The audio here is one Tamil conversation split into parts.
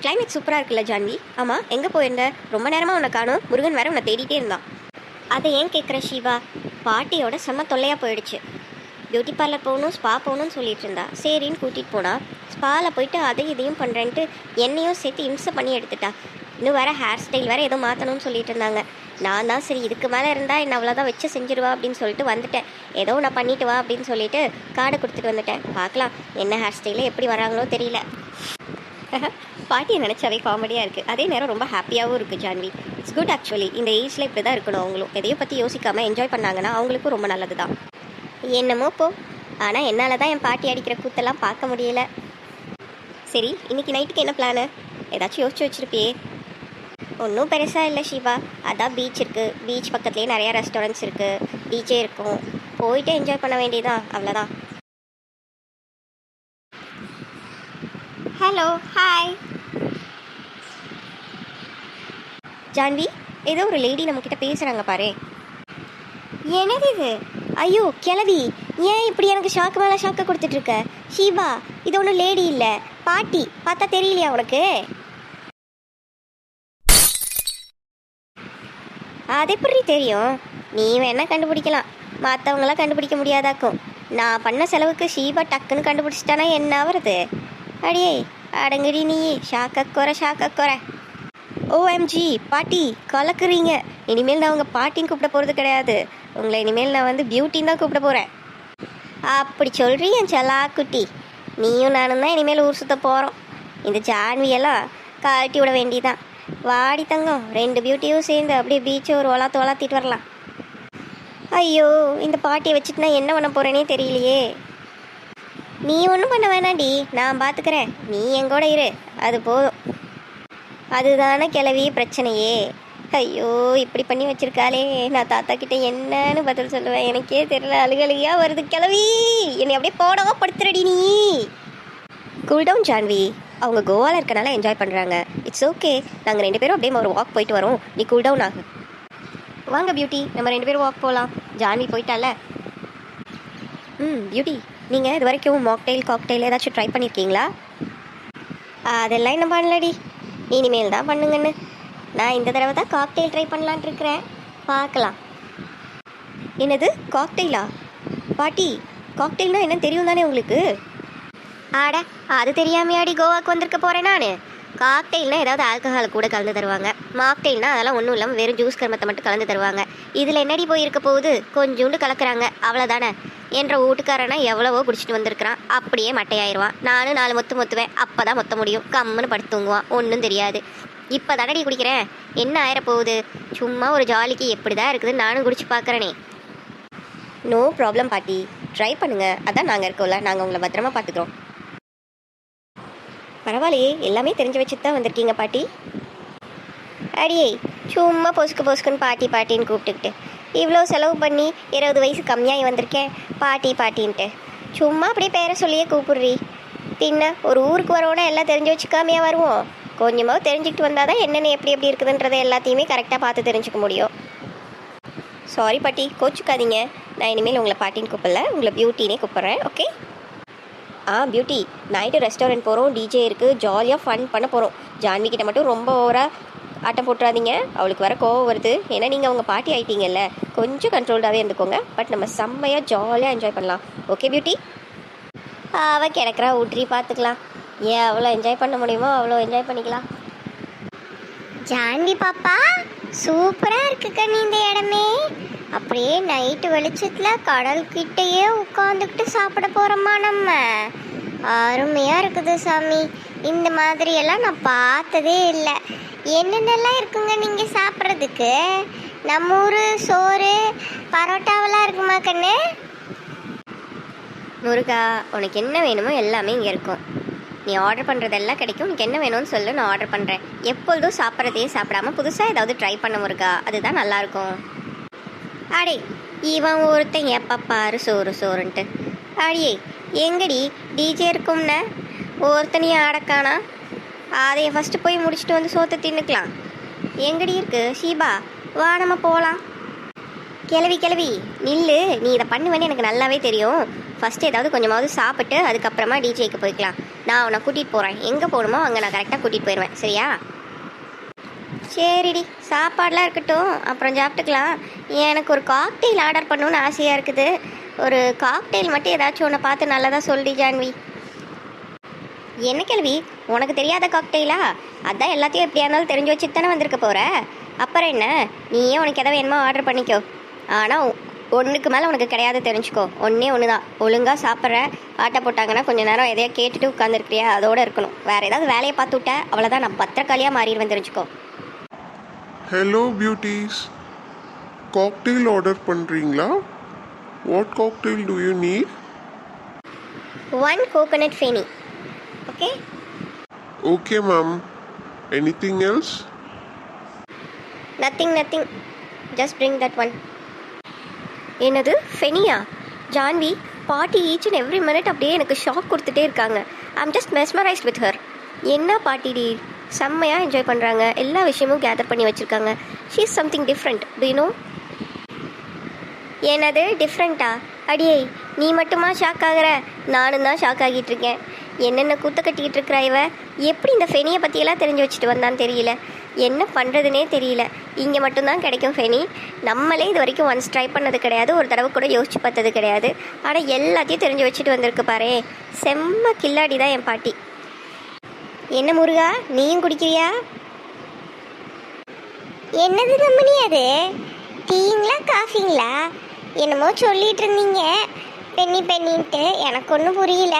கிளைமேட் சூப்பராக இருக்குல்ல ஜான்வி? ஆமாம், எங்கே போயிருந்த? ரொம்ப நேரமாக உன்னை காணும். முருகன் வேற உன்னை தேடிட்டே இருந்தான். அதை ஏன் கேட்குற சிவா? பாட்டியோட செம்ம தொல்லையாக போயிடுச்சு. பியூட்டி பார்லர் போகணும், ஸ்பா போகணும்னு சொல்லிட்டு இருந்தா. சரின்னு கூட்டிகிட்டு போனா. ஸ்பாவில் போயிட்டு அதையும் இதையும் பண்ணுறேன்ட்டு என்னையும் சேர்த்து இம்சை பண்ணி எடுத்துட்டா. இன்னும் வேறு ஹேர் ஸ்டைல் வேறு ஏதோ மாற்றணும்னு சொல்லிட்டு இருந்தாங்க. நான் தான் சரி இதுக்கு மேலே இருந்தால் என்ன அவ்வளோதான் வச்சு செஞ்சிருவா அப்படின்னு சொல்லிட்டு வந்துட்டேன். ஏதோ நான் பண்ணிட்டு வா அப்படின்னு சொல்லிட்டு கார்டை கொடுத்துட்டு வந்துட்டேன். பார்க்கலாம் என்ன ஹேர் ஸ்டைலில் எப்படி வராங்களோ தெரியல. பாட்டியை நினச்சாவே காமெடியாக இருக்குது, அதே நேரம் ரொம்ப ஹாப்பியாகவும் இருக்குது ஜான்வி. It's good actually. இந்த ஏஜில் இப்படி தான் இருக்கணும். அவங்களும் எதையும் பற்றி யோசிக்காமல் என்ஜாய் பண்ணாங்கன்னா அவங்களுக்கும் ரொம்ப நல்லது தான். என்னமோ போ. ஆனால் என்னால் தான் என் பாட்டி அடிக்கிற கூத்தெல்லாம் பார்க்க முடியல. சரி, இன்னைக்கு நைட்டுக்கு என்ன பிளானு? ஏதாச்சும் யோசிச்சு வச்சுருப்பியே? ஒன்றும் பெருசாக இல்லை சிவா. அதான் பீச் இருக்குது, பீச் பக்கத்துலேயே நிறையா ரெஸ்டாரண்ட்ஸ் இருக்குது, பீச்சே இருக்கும். போயிட்டு என்ஜாய் பண்ண வேண்டியதான், அவ்வளோதான். Hello, hi Janhvi. ஏதோ ஒரு லேடி நம்மக்கிட்ட பேசுகிறாங்க பாரு. என்னது இது? ஐயோ கிளவி, ஏன் இப்படி எனக்கு ஷாக்கு மேலே ஷாக்கை கொடுத்துட்ருக்க? ஷீபா, இது ஒன்றும் லேடி இல்லை, பாட்டி. பார்த்தா தெரியலையா உனக்கு? அது எப்படி தெரியும்? நீ வேணா கண்டுபிடிக்கலாம், மற்றவங்களாம் கண்டுபிடிக்க முடியாதாக்கும். நான் பண்ண செலவுக்கு ஷீபா டக்குன்னு கண்டுபிடிச்சிட்டானா என்ன வருது? அடியே அடங்குடி நீ. ஷாக்கக்குறை. ஓஎம்ஜி பாட்டி கலக்குறீங்க. இனிமேல் நான் உங்கள் பாட்டின்னு கூப்பிட போகிறது கிடையாது. உங்களை இனிமேல் நான் வந்து பியூட்டின்னு தான் கூப்பிட போகிறேன். அப்படி சொல்கிறீ என் செல்லாக்குட்டி. நீயும் நானும் தான் இனிமேல் ஊர் சுற்ற போகிறோம். இந்த ஜான்வியெல்லாம் கழட்டி விட வேண்டியதான். வாடி தங்கம், 2 பியூட்டியும் சேர்ந்து அப்படியே பீச்சை ஒரு வளர்த்திட்டு வரலாம். ஐயோ, இந்த பாட்டியை வச்சுட்டு நான் என்ன பண்ண போகிறேனே தெரியலையே. நீ ஒன்றும் பண்ண வேணாண்டி, நான் பார்த்துக்கிறேன். நீ எங்கூட இரு, அது போதும். அதுதானே கிளவி பிரச்சனையே. ஐயோ, இப்படி பண்ணி வச்சிருக்காளே. நான் தாத்தா கிட்ட என்னன்னு பதில் சொல்லுவேன் எனக்கே தெரியல. அழுகழுகையா வருது. கிளவி என்னை அப்படியே போடவா படுத்துறடி நீ. Cool down Janvi. அவங்க கோவாவில் இருக்கனால என்ஜாய் பண்ணுறாங்க. It's okay. நாங்கள் 2 பேரும் அப்படியே ஒரு வாக் போயிட்டு வரோம். நீ கூல் டவுன் ஆகு. வாங்க பியூட்டி, நம்ம 2 பேரும் வாக் போகலாம். ஜான்வி போயிட்டால. பியூட்டி, நீங்கள் இது வரைக்கும் மாக்டெயில் காக்டெயில் ஏதாச்சும் ட்ரை பண்ணியிருக்கீங்களா? அதெல்லாம் என்ன பண்ணலடி, இனிமேல் தான் பண்ணுங்கன்னு. நான் இந்த தடவை தான் காக்டெயில் ட்ரை பண்ணலான்ட்டு இருக்கிறேன். பார்க்கலாம். என்னது காக்டெயிலா? பாட்டி, காக்டெயில்னா என்ன தெரியும் தானே உங்களுக்கு? ஆட, அது தெரியாமையாடி கோவாக்கு வந்திருக்க போகிறேன் நான். காக்டெயில்னால் ஏதாவது ஆல்கஹால் கூட கலந்து தருவாங்க. மாக்டெயில்னால் அதெல்லாம் ஒன்றும் இல்லாமல் வெறும் ஜூஸ் கர்மத்தை மட்டும் கலந்து தருவாங்க. இதில் என்னடி போயிருக்க போகுது? கொஞ்சோண்டு கலக்கிறாங்க, அவ்வளோதானே. என்ற வீட்டுக்காரனா எவ்வளவோ குடிச்சிட்டு வந்திருக்கிறான். அப்படியே மட்டையாயிருவான். நானும் 4 மொத்து மொத்துவேன். அப்போ தான் மொத்த முடியும். கம்முன்னு படுத்து தூங்குவான். ஒன்றும் தெரியாது. இப்போ தானடி குடிக்கிறேன், என்ன ஆயிரப்போகுது? சும்மா ஒரு ஜாலிக்கு எப்படி தான் இருக்குதுன்னு நானும் குடிச்சு பார்க்குறேனே. நோ ப்ராப்ளம் பாட்டி, ட்ரை பண்ணுங்கள். அதான் நாங்கள் இருக்கோம்ல, நாங்கள் உங்களை பத்திரமா பார்த்துக்குறோம். பரவாயில்லையே, எல்லாமே தெரிஞ்சு வச்சுட்டு தான் வந்திருக்கீங்க பாட்டி. அடியே சும்மா பொசுக்குன்னு பாட்டின்னு கூப்பிட்டுக்கிட்டு இவ்வளோ செலவு பண்ணி 20 வயசு கம்மியாகி வந்திருக்கேன் பாட்டின்ட்டு. சும்மா அப்படியே பேரை சொல்லியே கூப்பிடுறீ. பின்ன ஒரு ஊருக்கு வரோன்னா எல்லாம் தெரிஞ்சு வச்சுக்காமையாக வருவோம். கொஞ்சமாக தெரிஞ்சுக்கிட்டு வந்தால் தான் என்னென்ன எப்படி இருக்குதுன்றதை எல்லாத்தையுமே கரெக்டாக பார்த்து தெரிஞ்சுக்க முடியும். சாரி பாட்டி, கோச்சுக்காதீங்க. நான் இனிமேல் உங்களை பாட்டின்னு கூப்பிடல, உங்களை பியூட்டினே கூப்பிட்றேன். ஓகே? பியூட்டி, நைட்டு ரெஸ்டாரண்ட் போகிறோம், டிஜே இருக்குது, ஜாலியாக ஃபன் பண்ண போகிறோம். ஜான்வி கிட்ட மட்டும் ரொம்ப ஓவராக ஆட்டம் போட்டுறாதீங்க, அவளுக்கு வர கோவம் வருது. ஏன்னா நீங்கள் அவங்க பாட்டி ஆகிட்டீங்கல்ல, கொஞ்சம் கண்ட்ரோல்டாகவே இருந்துக்கோங்க. பட் நம்ம செம்மையாக ஜாலியாக என்ஜாய் பண்ணலாம். Okay beauty? அவள் கிடக்குறா, ஊற்றி பார்த்துக்கலாம். ஏன் அவ்வளோ என்ஜாய் பண்ண முடியுமோ அவ்வளோ என்ஜாய் பண்ணிக்கலாம். ஜான்வி பாப்பா, சூப்பராக இருக்குக்கா நீ இந்த இடமே. அப்படியே நைட்டு வெளிச்சத்தில் கடல்கிட்டையே உட்காந்துக்கிட்டு சாப்பிட போகிறோமா நம்ம. அருமையாக இருக்குது சாமி. இந்த மாதிரியெல்லாம் நான் பார்த்ததே இல்லை. என்னென்னலாம் இருக்குங்க நீங்கள் சாப்பிட்றதுக்கு? நம்ம ஊர் சோறு பரோட்டாவெல்லாம் இருக்குமா கண்ணு? முருகா, உனக்கு என்ன வேணுமோ எல்லாமே இங்கே இருக்கும். நீ ஆர்டர் பண்ணுறதெல்லாம் கிடைக்கும். உனக்கு என்ன வேணும்னு சொல்லு, நான் ஆர்டர் பண்ணுறேன். எப்பொழுதும் சாப்பிட்றதையே சாப்பிடாம புதுசாக ஏதாவது ட்ரை பண்ண முருகா, அதுதான் நல்லாயிருக்கும். அடே, இவன் ஒருத்தன் எப்போ பாரு சோறுன்ட்டு. அடியே எங்கடி டிஜே இருக்கும்ன ஒருத்தனையும் ஆடக்கானா? அதையை ஃபஸ்ட்டு போய் முடிச்சுட்டு வந்து சோத்தை தின்னுக்கலாம். எங்கடி இருக்கு ஷீபா? வா நம்ம போகலாம். கிளவி நில்லு, நீ இதை பண்ணுவேன்னு எனக்கு நல்லாவே தெரியும். ஃபஸ்ட்டு ஏதாவது கொஞ்சமாவது சாப்பிட்டு அதுக்கப்புறமா டிஜேக்கு போய்க்கலாம். நான் உன்னை கூட்டிகிட்டு போகிறேன். எங்கே போகணுமோ அங்கே நான் கரெக்டாக கூட்டிகிட்டு போயிடுவேன். சரியா? சரிடி, சாப்பாடெலாம் இருக்கட்டும், அப்புறம் சாப்பிட்டுக்கலாம். எனக்கு ஒரு காக்டெயில் ஆர்டர் பண்ணணுன்னு ஆசையாக இருக்குது. ஒரு காக்டெயில் மட்டும் ஏதாச்சும் ஒன்று பார்த்து நல்லதாக சொல்டி ஜான்வி. என்ன கேள்வி, உனக்கு தெரியாத காக்டெயிலா? அதான் எல்லாத்தையும் எப்படியா இருந்தாலும் தெரிஞ்சு வச்சுட்டு தானே வந்திருக்க போகிற. அப்புறம் என்ன, நீயே உனக்கு எதாவது வேணுமோ ஆர்டர் பண்ணிக்கோ. ஆனால் ஒன்றுக்கு மேலே உனக்கு கிடையாது தெரிஞ்சுக்கோ. ஒன்றே ஒன்று தான், ஒழுங்காக சாப்பிட்ற. ஆட்டை போட்டாங்கன்னா கொஞ்சம் நேரம் எதையா கேட்டுட்டு உட்காந்துருக்கிறியா, அதோடு இருக்கணும். வேறு ஏதாவது வேலையை பார்த்து விட்ட அவ்வளோதான், நான் பத்திரக்காளியாக மாறிடுவேன் தெரிஞ்சுக்கோ. ஹலோ பியூட்டிஸ், காக்டெயில் ஆர்டர் பண்ணுறீங்களா? What cocktail to you need? 1 coconut Fenny. Okay okay ma'am. Anything else? Nothing, just bring that one. என்னது ஃபெனியா? ஜான்வி, பாட்டி ஈச் அண்ட் எவ்ரி மினிட் அப்படியே எனக்கு ஷாக் கொடுத்துட்டே இருக்காங்க. I'm just mesmerised with her. என்ன பாட்டிடி, செம்மையாக என்ஜாய் பண்ணுறாங்க. எல்லா விஷயமும் கேதர் பண்ணி வச்சுருக்காங்க. She is something different. To you know? என்னது டிஃப்ரெண்ட்டா? அடியே, நீ மட்டுமா ஷாக் ஆகிற? நானும் தான் ஷாக் ஆகிட்டு இருக்கேன். என்னென்ன கூத்த கட்டிக்கிட்டு இருக்கிறா இவ? எப்படி இந்த ஃபெனியை பற்றியெல்லாம் தெரிஞ்சு வச்சுட்டு வந்தான்னு தெரியல. என்ன பண்ணுறதுனே தெரியல. இங்கே மட்டும்தான் கிடைக்கும் ஃபெனி. நம்மளே இது வரைக்கும் ஒன்ஸ் ட்ரை பண்ணது கிடையாது, ஒரு தடவை கூட யோசிச்சு பார்த்தது கிடையாது. ஆனால் எல்லாத்தையும் தெரிஞ்சு வச்சுட்டு வந்திருக்கு பாரு. செம்ம கில்லாடி தான் என் பாட்டி. என்ன முருகா, நீயும் குடிக்கிறியா? என்னது கம்பெனி அது? டீங்களா காஃபிங்களா? என்னமோ சொல்லிட்டு இருந்தீங்க பெண்ணின்ட்டு, எனக்கு ஒன்றும் புரியல.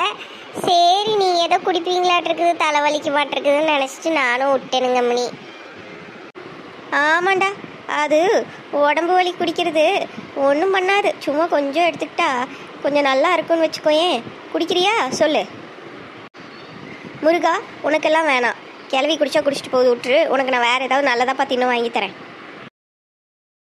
சரி, நீ ஏதோ குடிப்பீங்களாட்டு இருக்குது, தலைவலிக்கு மாட்டிருக்குதுன்னு நினச்சிட்டு நானும் விட்டேனுங்க கம்பெனி. ஆமாண்டா, அது உடம்பு வலி குடிக்கிறது ஒன்றும் பண்ணாது. சும்மா கொஞ்சம் எடுத்துக்கிட்டா கொஞ்சம் நல்லா இருக்குன்னு வச்சுக்கோயேன். குடிக்கிறியா சொல்லு. முருகா, உனக்கெல்லாம் வேணாம். கிளவி குடிச்சா குடிச்சிட்டு போது விட்டுரு. உனக்கு நான் வேறு ஏதாவது நல்லதாக பார்த்து இன்னும் வாங்கி தரேன்.